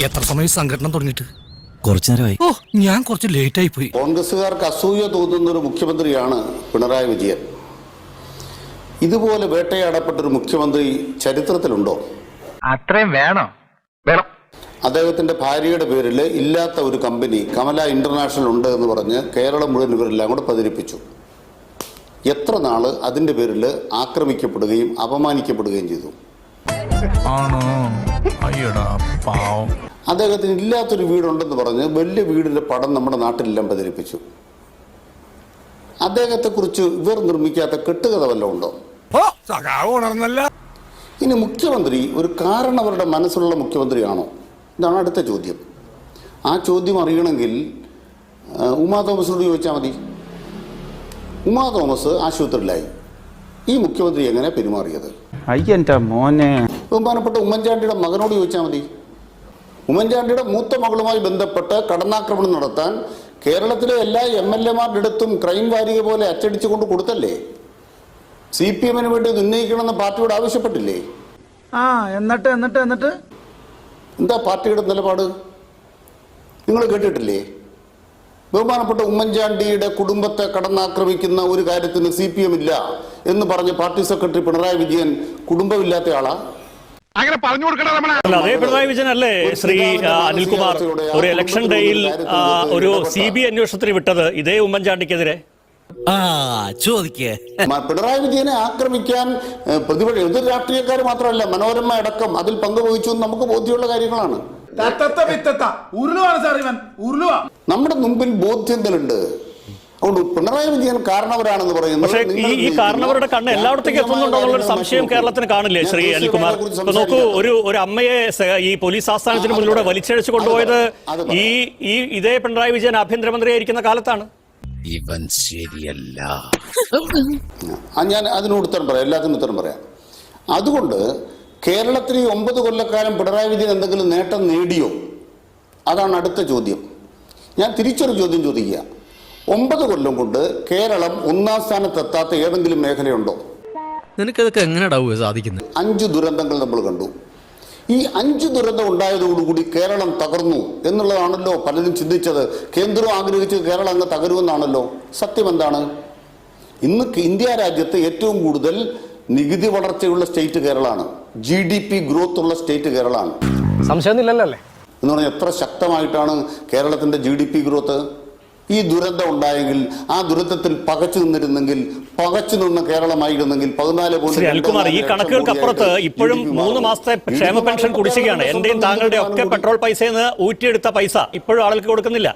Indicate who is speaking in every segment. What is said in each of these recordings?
Speaker 1: എത്ര സമയം സംഘടന തുടങ്ങിയിട്ട്?
Speaker 2: കുറച്ചു നേരമായി.
Speaker 1: ഓ, ഞാൻ കുറച്ച് ലേറ്റ് ആയി പോയി.
Speaker 3: കോൺഗ്രസുകാർക്ക് അസൂയ തോന്നുന്ന ഒരു മുഖ്യമന്ത്രിയാണ് പിണറായി വിജയൻ. ഇതുപോലെ വേട്ടയാടപ്പെട്ടൊരു മുഖ്യമന്ത്രി ചരിത്രത്തിലുണ്ടോ?
Speaker 4: അത്രയും വേണം.
Speaker 3: അദ്ദേഹത്തിന്റെ ഭാര്യയുടെ പേരിൽ ഇല്ലാത്ത ഒരു കമ്പനി കമല ഇന്റർനാഷണൽ ഉണ്ട് എന്ന് പറഞ്ഞ് കേരളം മുഴുവൻ ഇവരെല്ലാം കൂടെ പ്രചരിപ്പിച്ചു. എത്ര നാള് അതിന്റെ പേരിൽ ആക്രമിക്കപ്പെടുകയും അപമാനിക്കപ്പെടുകയും ചെയ്തു. അദ്ദേഹത്തിന് ഇല്ലാത്തൊരു വീടുണ്ടെന്ന് പറഞ്ഞ് വലിയ വീടിന്റെ പടം നമ്മുടെ നാട്ടിലെല്ലാം പ്രചരിപ്പിച്ചു. അദ്ദേഹത്തെക്കുറിച്ച് ഇവർ നിർമ്മിക്കാത്ത കെട്ടുകഥ വല്ലതും ഉണ്ടോ? ഇനി മുഖ്യമന്ത്രി ഒരു കാരണവരുടെ മനസ്സിലുള്ള മുഖ്യമന്ത്രിയാണോ? ഇതാണ് അടുത്ത ചോദ്യം. ആ ചോദ്യം അറിയണമെങ്കിൽ ഉമാ തോമസിനോട് ചോദിച്ചാൽ മതി. ഉമാ തോമസ് ആശുപത്രിയിലായി. ഈ മുഖ്യമന്ത്രി എങ്ങനെ പെരുമാറിയത്? ബഹുമാനപ്പെട്ട ഉമ്മൻചാണ്ടിയുടെ മകനോട് ചോദിച്ചാൽ മതി. ഉമ്മൻചാണ്ടിയുടെ മൂത്ത മകളുമായി ബന്ധപ്പെട്ട് കടന്നാക്രമണം നടത്താൻ കേരളത്തിലെ എല്ലാ MLA-മാരുടെ അടുത്തും ക്രൈം വാരിക പോലെ അച്ചടിച്ചുകൊണ്ട് കൊടുത്തല്ലേ? CPM-ന് വേണ്ടി ഇത് ഉന്നയിക്കണമെന്ന് പാർട്ടിയോട് ആവശ്യപ്പെട്ടില്ലേ?
Speaker 4: എന്നിട്ട്
Speaker 3: എന്താ പാർട്ടിയുടെ നിലപാട്? നിങ്ങൾ കേട്ടിട്ടില്ലേ? ബഹുമാനപ്പെട്ട ഉമ്മൻചാണ്ടിയുടെ കുടുംബത്തെ കടന്നാക്രമിക്കുന്ന ഒരു കാര്യത്തിന് CPM ഇല്ല എന്ന് പറഞ്ഞ് പാർട്ടി സെക്രട്ടറി പിണറായി വിജയൻ കുടുംബമില്ലാത്ത ആളാ?
Speaker 5: അങ്ങനെ പറഞ്ഞു കൊടുക്കണം. അതേ പിണറായി വിജയൻ അല്ലേ ശ്രീ അനിൽകുമാർ ഒരു ഇലക്ഷൻ ഡേയിൽ ഒരു CBI അന്വേഷണത്തിന് വിട്ടത് ഇതേ ഉമ്മൻചാണ്ടിക്കെതിരെ?
Speaker 3: പിണറായി വിജയനെ ആക്രമിക്കാൻ പ്രതിപക്ഷം എതിർ രാഷ്ട്രീയക്കാർ മാത്രമല്ല, മനോരമ അടക്കം അതിൽ പങ്കുവഹിച്ചു എന്ന് നമുക്ക് ബോധ്യമുള്ള കാര്യങ്ങളാണ്. നമ്മുടെ മുമ്പിൽ ബോധ്യങ്ങളുണ്ട്. അതുകൊണ്ട് പിണറായി വിജയൻ കാരണവരാണെന്ന് പറയുന്നത്.
Speaker 5: പക്ഷേ ഈ കാരണവരുടെ കണ്ണ് എല്ലായിടത്തേക്കും എത്തുന്നുണ്ടോ എന്നുള്ളൊരു സംശയം കേരളത്തിന് കാണില്ലേ ശ്രീ അനിൽകുമാർ? നോക്കൂ, ഒരു അമ്മയെ ഈ പോലീസ് ആസ്ഥാനത്തിന് മുന്നിലൂടെ വലിച്ചഴിച്ചു കൊണ്ടുപോയത് ഈ ഇതേ പിണറായി വിജയൻ ആഭ്യന്തരമന്ത്രിയായിരിക്കുന്ന കാലത്താണ്.
Speaker 1: ഇവൻ ശരിയല്ല.
Speaker 3: ഞാൻ അതിനോട് ഉത്തരം പറയാം, എല്ലാത്തിനും ഉത്തരം പറയാം. അതുകൊണ്ട് കേരളത്തിൽ ഈ 9 കൊല്ലക്കാലം പിണറായി വിജയൻ എന്തെങ്കിലും നേട്ടം നേടിയോ? അതാണ് അടുത്ത ചോദ്യം. ഞാൻ തിരിച്ചൊരു ചോദ്യം ചോദിക്കുക. 9 കൊല്ലം കൊണ്ട് കേരളം 1-ാം സ്ഥാനത്തെത്താത്ത ഏതെങ്കിലും മേഖലയുണ്ടോ?
Speaker 1: നിനക്കതൊക്കെ എങ്ങനെയാ സാധിക്കുന്നത്?
Speaker 3: 5 ദുരന്തങ്ങൾ നമ്മൾ കണ്ടു. ഈ 5 ദുരന്തം ഉണ്ടായതോടുകൂടി കേരളം തകർന്നു എന്നുള്ളതാണല്ലോ പലരും ചിന്തിച്ചത്. കേന്ദ്രം ആഗ്രഹിച്ചത് കേരളം അങ്ങ് തകരുമെന്നാണല്ലോ. സത്യം എന്താണ്? ഇന്ന് ഇന്ത്യ രാജ്യത്ത് ഏറ്റവും കൂടുതൽ നികുതി വളർച്ചയുള്ള സ്റ്റേറ്റ് കേരളമാണ്. GDP ഗ്രോത്ത് ഉള്ള സ്റ്റേറ്റ് കേരളമാണ്.
Speaker 4: സംശയമൊന്നുമില്ലല്ലോ
Speaker 3: എന്ന് പറഞ്ഞാൽ എത്ര ശക്തമായിട്ടാണ് കേരളത്തിന്റെ GDP ഗ്രോത്ത്. ഈ ദുരന്തം ഉണ്ടായെങ്കിൽ ആ ദുരന്തത്തിൽ പകച്ചു നിന്നിരുന്നെങ്കിൽ, പകച്ചു നിന്ന കേരളമായിരുന്നെങ്കിൽ 14.
Speaker 5: ഈ കണക്കുകൾക്കപ്പുറത്ത് ഇപ്പോഴും 3 മാസത്തെ ക്ഷേമ പെൻഷൻ കുടിശ്ശികയാണ്. എന്റെയും താങ്കളുടെ ഒക്കെ പെട്രോൾ പൈസയിൽ നിന്ന് ഊറ്റിയെടുത്ത പൈസ ഇപ്പോഴും ആളുകൾക്ക് കൊടുക്കുന്നില്ല.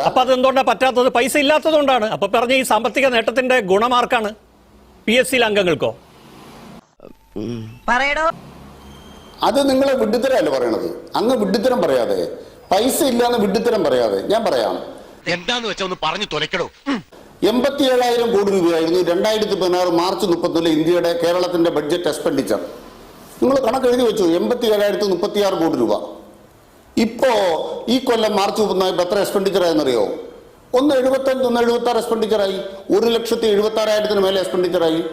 Speaker 5: അപ്പൊ അതെന്തുകൊണ്ടാണ് പറ്റാത്തത്? പൈസ ഇല്ലാത്തതുകൊണ്ടാണ്. അപ്പൊ പറഞ്ഞ ഈ സാമ്പത്തിക നേട്ടത്തിന്റെ ഗുണമാർക്കാണ്? PSC അംഗങ്ങൾക്കോ?
Speaker 3: അത് നിങ്ങളെ വിഡ്ഢിത്തരമല്ല പറയണത്. അങ്ങ് വിഡ്ഢിത്തരം പറയാതെ, പൈസ ഇല്ലാന്ന് വിഡ്ഢിത്തരം പറയാതെ ഞാൻ പറയാം.
Speaker 6: എന്താന്ന് വെച്ചാ ഒന്ന് പറഞ്ഞു തുലക്കടോ.
Speaker 3: 87,000 കോടി രൂപയായിരുന്നു 2016 മാർച്ച് 31 ഇന്ത്യയുടെ കേരളത്തിന്റെ ബഡ്ജറ്റ് എക്സ്പെൻഡിച്ചർ. നിങ്ങൾ കണക്ക് എഴുതി വെച്ചു. 87,036 കോടി രൂപ. ഇപ്പോ ഈ കൊല്ലം മാർച്ച് 31 എത്ര എക്സ്പെൻഡിച്ചർ ആയെന്നറിയോ? 175, 176 എക്സ്പെൻഡിച്ചറായി. 1,76,000 മേലെ എക്സ്പെൻഡിച്ചറായി.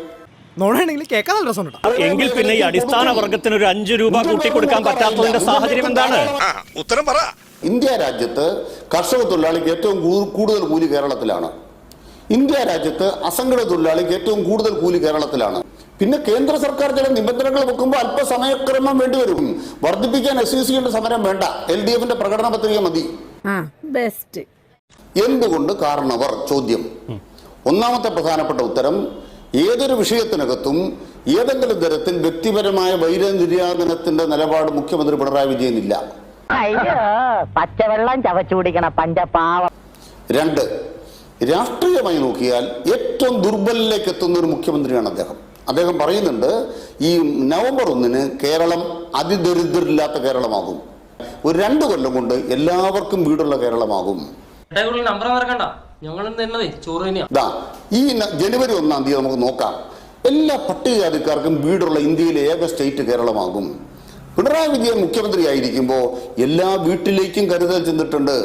Speaker 5: എങ്കിൽ പിന്നെ ഈ അടിസ്ഥാന വർഗത്തിന് ഒരു 5 രൂപ കൂട്ടിക്കൊടുക്കാൻ പറ്റാത്തതിന്റെ സാഹചര്യം എന്താണ്?
Speaker 6: ഉത്തരം പറ.
Speaker 3: ഇന്ത്യ രാജ്യത്ത് കർഷക തൊഴിലാളിക്ക് ഏറ്റവും കൂടുതൽ കൂലി കേരളത്തിലാണ്. ഇന്ത്യ രാജ്യത്ത് അസംഘടിത തൊഴിലാളിക്ക് ഏറ്റവും കൂടുതൽ കൂലി കേരളത്തിലാണ്. പിന്നെ കേന്ദ്ര സർക്കാർ ചില നിബന്ധനകൾ വെക്കുമ്പോൾ അല്പസമയക്രമം വേണ്ടിവരും. വർദ്ധിപ്പിക്കാൻ SEC-യുടെ സമരം വേണ്ട, LDF-ന്റെ പ്രകടന പത്രിക മതി. എന്തുകൊണ്ട് കാരണവർ? ചോദ്യം. ഒന്നാമത്തെ പ്രധാനപ്പെട്ട ഉത്തരം, ഏതൊരു വിഷയത്തിനകത്തും ഏതെങ്കിലും തരത്തിൽ വ്യക്തിപരമായ വൈരനിര്യാതനത്തിന്റെ നിലപാട് മുഖ്യമന്ത്രി പിണറായി വിജയൻ ഇല്ല.
Speaker 7: പച്ചവെള്ളം ചവച്ചു കുടിക്കണ പഞ്ചപാവം.
Speaker 3: 2, രാഷ്ട്രീയമായി നോക്കിയാൽ ഏറ്റവും ദുർബലിലേക്ക് എത്തുന്ന ഒരു മുഖ്യമന്ത്രിയാണ് അദ്ദേഹം. അദ്ദേഹം പറയുന്നുണ്ട് ഈ നവംബർ 1 കേരളം അതിദരിദ്രരില്ലാത്ത കേരളമാകും. ഒരു 2 കൊല്ലം കൊണ്ട് എല്ലാവർക്കും വീടുള്ള കേരളമാകും. ഈ ജനുവരി 1-ാം തീയതി നമുക്ക് നോക്കാം. എല്ലാ പട്ടികജാതിക്കാർക്കും വീടുള്ള ഇന്ത്യയിലെ ഏക സ്റ്റേറ്റ് കേരളമാകും. പിണറായി വിജയൻ മുഖ്യമന്ത്രി ആയിരിക്കുമ്പോൾ എല്ലാ വീട്ടിലേക്കും കരുതൽ ചെന്നിട്ടുണ്ട്.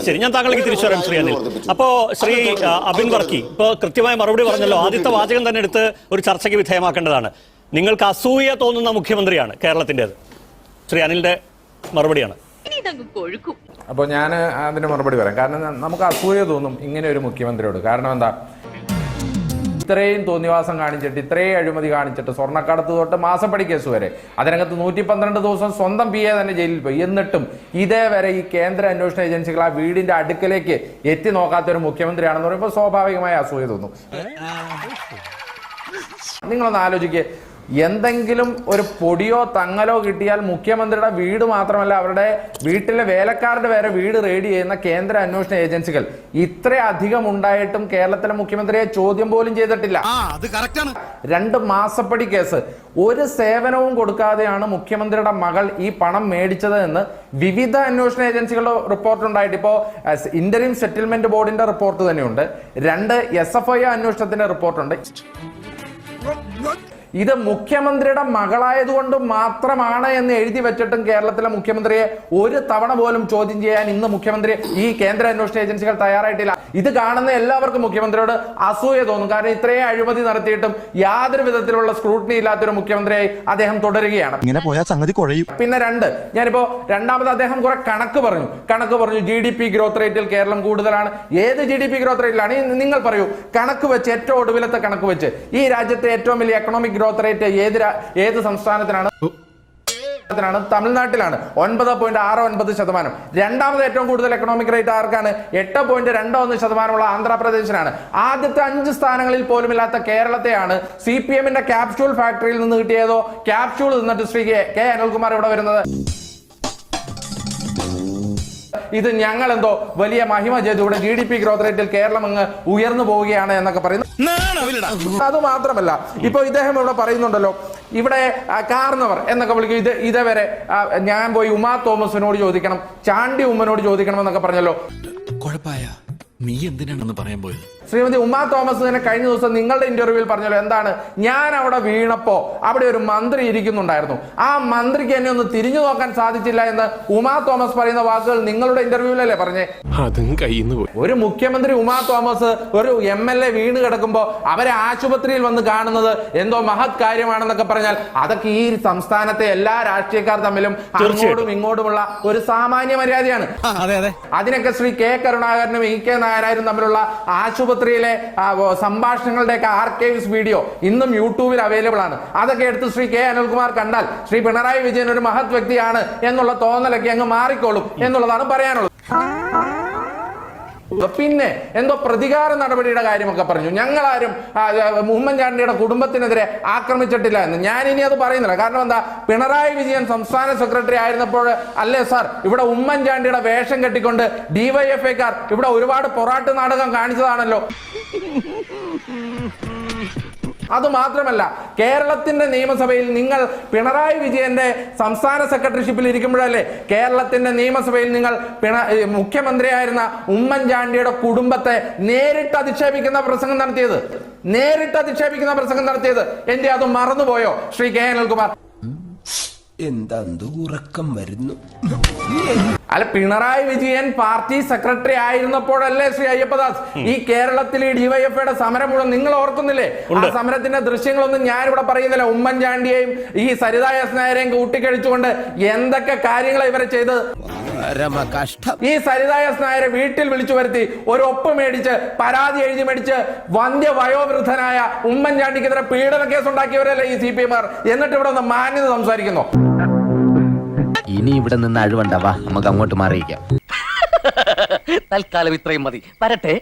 Speaker 5: ശരി, ഞാൻ താങ്കളേക്ക് തിരിച്ചു വരാം ശ്രീ അനിൽ. അപ്പോ ശ്രീ അബിൻ വർക്കി ഇപ്പൊ കൃത്യമായ മറുപടി പറഞ്ഞല്ലോ. ആദ്യത്തെ വാചകം തന്നെ എടുത്ത് ഒരു ചർച്ചയ്ക്ക് വിധേയമാക്കേണ്ടതാണ്. നിങ്ങൾക്ക് അസൂയ തോന്നുന്ന മുഖ്യമന്ത്രിയാണ് കേരളത്തിൻ്റെത്. ശ്രീ അനിലിന്റെ മറുപടിയാണ്.
Speaker 2: അപ്പോൾ ഞാൻ അതിന് മറുപടി പറയാം. കാരണം നമുക്ക് അസൂയ തോന്നും ഇങ്ങനെ ഒരു മുഖ്യമന്ത്രിയോട്. കാരണം എന്താ, ഇത്രയും തോന്നിവാസം കാണിച്ചിട്ട്, ഇത്രയും അഴിമതി കാണിച്ചിട്ട്, സ്വർണ്ണക്കടത്ത് തൊട്ട് മാസപ്പടി കേസ് വരെ, അതിനകത്ത് 112 ദിവസം സ്വന്തം PA തന്നെ ജയിലിൽ പോയി. എന്നിട്ടും ഇതേവരെ ഈ കേന്ദ്ര അന്വേഷണ ഏജൻസികൾ ആ വീടിന്റെ അടുക്കലേക്ക് എത്തി നോക്കാത്ത ഒരു മുഖ്യമന്ത്രിയാണെന്ന് പറയുമ്പോൾ സ്വാഭാവികമായ അസൂയ തോന്നും. നിങ്ങളൊന്ന് ആലോചിക്കുക, എന്തെങ്കിലും ഒരു പൊടിയോ തങ്ങലോ കിട്ടിയാൽ മുഖ്യമന്ത്രിയുടെ വീട് മാത്രമല്ല അവരുടെ വീട്ടിലെ വേലക്കാരുടെ വരെ വീട് റെയ്ഡ് ചെയ്യുന്ന കേന്ദ്ര അന്വേഷണ ഏജൻസികൾ ഇത്രയധികം ഉണ്ടായിട്ടും കേരളത്തിലെ മുഖ്യമന്ത്രിയെ ചോദ്യം പോലും ചെയ്തിട്ടില്ല. 2 മാസപ്പടി കേസ്, ഒരു സേവനവും കൊടുക്കാതെയാണ് മുഖ്യമന്ത്രിയുടെ മകൾ ഈ പണം മേടിച്ചത് എന്ന് വിവിധ അന്വേഷണ ഏജൻസികളുടെ റിപ്പോർട്ട് ഉണ്ടായിട്ട് ഇപ്പോൾ ഇന്ററിം സെറ്റിൽമെന്റ് ബോർഡിന്റെ റിപ്പോർട്ട് തന്നെയുണ്ട്. 2 SFI അന്വേഷണത്തിന്റെ റിപ്പോർട്ടുണ്ട്. ഇത് മുഖ്യമന്ത്രിയുടെ മകളായതുകൊണ്ട് മാത്രമാണ് എന്ന് എഴുതി വെച്ചിട്ടും കേരളത്തിലെ മുഖ്യമന്ത്രിയെ ഒരു തവണ പോലും ചോദ്യം ചെയ്യാൻ ഇന്ന് മുഖ്യമന്ത്രി ഈ കേന്ദ്ര അന്വേഷണ ഏജൻസികൾ തയ്യാറായിട്ടില്ല. ഇത് കാണുന്ന എല്ലാവർക്കും മുഖ്യമന്ത്രിയോട് അസൂയ തോന്നും. കാരണം ഇത്രയും അഴിമതി നടത്തിയിട്ടും യാതൊരു വിധത്തിലുള്ള സ്ക്രൂട്ടിനി ഇല്ലാത്തൊരു മുഖ്യമന്ത്രിയായി അദ്ദേഹം തുടരുകയാണ്.
Speaker 8: ഇങ്ങനെ പോയാൽ സംഗതി കുഴയും.
Speaker 2: പിന്നെ ഞാനിപ്പോ രണ്ടാമത് അദ്ദേഹം കുറെ കണക്ക് പറഞ്ഞു. GDP ഗ്രോത്ത് റേറ്റിൽ കേരളം കൂടുതലാണ്. ഏത് GDP ഗ്രോത്ത് റേറ്റിലാണ്? നിങ്ങൾ പറയൂ. കണക്ക് വെച്ച്, ഏറ്റവും ഒടുവിലത്തെ കണക്ക് വെച്ച് ഈ രാജ്യത്തെ ഏറ്റവും വലിയ എക്കണോമിക് ഗ്രോത്ത് റേറ്റ് ഏത് സംസ്ഥാനത്തിനാണ്? തമിഴ്നാട്ടിലാണ് 9.69%. രണ്ടാമത് ഏറ്റവും കൂടുതൽ എക്കണോമിക് റേറ്റ് ആർക്കാണ്? 8.21% ആന്ധ്രാപ്രദേശിനാണ്. ആദ്യത്തെ 5 സ്ഥാനങ്ങളിൽ പോലും ഇല്ലാത്ത കേരളത്തെയാണ് CPM-ന്റെ ക്യാപ്സ്യൂൾ ഫാക്ടറിയിൽ നിന്ന് കിട്ടിയതോ ക്യാപ്സ്യൂൾ നിന്നിട്ട് ശ്രീ കെ അനിൽകുമാർ ഇവിടെ വരുന്നത്. ഇത് ഞങ്ങൾ എന്തോ വലിയ മഹിമ ചെയ്തു ഇവിടെ GDP ഗ്രോത്ത് റേറ്റിൽ കേരളം അങ്ങ് ഉയർന്നു പോവുകയാണ് എന്നൊക്കെ പറയുന്നു. അത് മാത്രമല്ല, ഇപ്പൊ ഇദ്ദേഹം ഇവിടെ പറയുന്നുണ്ടല്ലോ, ഇവിടെ കാർന്നവർ എന്നൊക്കെ വിളിക്കും. ഇതേവരെ ഞാൻ പോയി ഉമാ തോമസിനോട് ചോദിക്കണം, ചാണ്ടി ഉമ്മനോട് ചോദിക്കണം എന്നൊക്കെ പറഞ്ഞല്ലോ.
Speaker 1: നീ എന്തിനാണെന്ന് പറയാൻ പോയത്?
Speaker 2: ശ്രീമതി ഉമാ തോമസ് തന്നെ കഴിഞ്ഞ ദിവസം നിങ്ങളുടെ ഇന്റർവ്യൂവിൽ പറഞ്ഞല്ലോ, എന്താണ്, ഞാൻ അവിടെ വീണപ്പോ അവിടെ ഒരു മന്ത്രി ഇരിക്കുന്നുണ്ടായിരുന്നു, ആ മന്ത്രിക്ക് എന്നെ ഒന്ന് തിരിഞ്ഞു നോക്കാൻ സാധിച്ചില്ല എന്ന് ഉമാ തോമസ് പറയുന്ന വാക്കുകൾ നിങ്ങളുടെ ഇന്റർവ്യൂവിലല്ലേ പറഞ്ഞേ?
Speaker 8: അതും കയ്യിന്ന് പോയി.
Speaker 2: ഒരു മുഖ്യമന്ത്രി ഉമാ തോമസ് ഒരു MLA വീണ് കിടക്കുമ്പോ അവരെ ആശുപത്രിയിൽ വന്ന് കാണുന്നത് എന്തോ മഹത് കാര്യമാണെന്നൊക്കെ പറഞ്ഞാൽ അതൊക്കെ ഈ സംസ്ഥാനത്തെ എല്ലാ രാഷ്ട്രീയക്കാർ തമ്മിലും അങ്ങോട്ടും ഇങ്ങോട്ടുമുള്ള ഒരു സാമാന്യ മര്യാദയാണ്. അതിനൊക്കെ ശ്രീ K കരുണാകരനും E K നായനാരും തമ്മിലുള്ള ആശുപത്രിയിലെ സംഭാഷണങ്ങളുടെയൊക്കെ ആർക്കൈവ്സ് വീഡിയോ ഇന്നും യൂട്യൂബിൽ അവൈലബിൾ ആണ്. അതൊക്കെ എടുത്ത് ശ്രീ K അനിൽകുമാർ കണ്ടാൽ ശ്രീ പിണറായി വിജയൻ ഒരു മഹത് വ്യക്തിയാണ് എന്നുള്ള തോന്നലൊക്കെ അങ്ങ് മാറിക്കോളും എന്നുള്ളതാണ് പറയാനുള്ളത്. പിന്നെ എന്തോ പ്രതികാര നടപടിയുടെ കാര്യമൊക്കെ പറഞ്ഞു. ഞങ്ങളാരും ഉമ്മൻചാണ്ടിയുടെ കുടുംബത്തിനെതിരെ ആക്രമിച്ചിട്ടില്ല എന്ന്. ഞാൻ ഇനി അത് പറയുന്നില്ല. കാരണം എന്താ, പിണറായി വിജയൻ സംസ്ഥാന സെക്രട്ടറി ആയിരുന്നപ്പോൾ അല്ലേ സാർ ഇവിടെ ഉമ്മൻചാണ്ടിയുടെ വേഷം കെട്ടിക്കൊണ്ട് DYFIക്കാർ ഇവിടെ ഒരുപാട് പൊറാട്ട് നാടകം കാണിച്ചതാണല്ലോ. അത് മാത്രമല്ല, കേരളത്തിന്റെ നിയമസഭയിൽ നിങ്ങൾ പിണറായി വിജയന്റെ സംസ്ഥാന സെക്രട്ടറിഷിപ്പിൽ ഇരിക്കുമ്പോഴല്ലേ കേരളത്തിന്റെ നിയമസഭയിൽ നിങ്ങൾ മുഖ്യമന്ത്രിയായിരുന്ന ഉമ്മൻചാണ്ടിയുടെ കുടുംബത്തെ നേരിട്ട് അധിക്ഷേപിക്കുന്ന പ്രസംഗം നടത്തിയത്. എന്റെ അത് മറന്നുപോയോ ശ്രീ K അനിൽകുമാർ?
Speaker 9: എന്താ ഉറക്കം വരുന്നു?
Speaker 2: അല്ല, പിണറായി വിജയൻ പാർട്ടി സെക്രട്ടറി ആയിരുന്നപ്പോഴല്ലേ ശ്രീ അയ്യപ്പദാസ് ഈ കേരളത്തിൽ ഈ DYFIയുടെ സമരം മുഴുവൻ നിങ്ങൾ ഓർക്കുന്നില്ലേ? ആ സമരത്തിന്റെ ദൃശ്യങ്ങളൊന്നും ഞാനിവിടെ പറയുന്നില്ല. ഉമ്മൻചാണ്ടിയെയും ഈ സരിതാ എസ് നായരെയും കൂട്ടിക്കഴിച്ചുകൊണ്ട് എന്തൊക്കെ കാര്യങ്ങളാണ് ഇവരെ ചെയ്തത്. ഈ സരിതാ എസ് നായരെ വീട്ടിൽ വിളിച്ചു വരുത്തി ഒരു ഒപ്പ് മേടിച്ച് പരാതി എഴുതി മേടിച്ച് വയോവൃദ്ധനായ ഉമ്മൻചാണ്ടിക്കെതിരെ പീഡന കേസ് ഉണ്ടാക്കിയവരല്ലേ ഈ CPM-കാർ. എന്നിട്ട് ഇവിടെ ഒന്ന് മാന്യത സംസാരിക്കുന്നു.
Speaker 7: ഇനി ഇവിടെ നിന്ന് അഴിവണ്ടാവാ, നമുക്ക് അങ്ങോട്ട് മാറിയിക്കാം. തൽക്കാലം ഇത്രയും മതി. വരട്ടെ.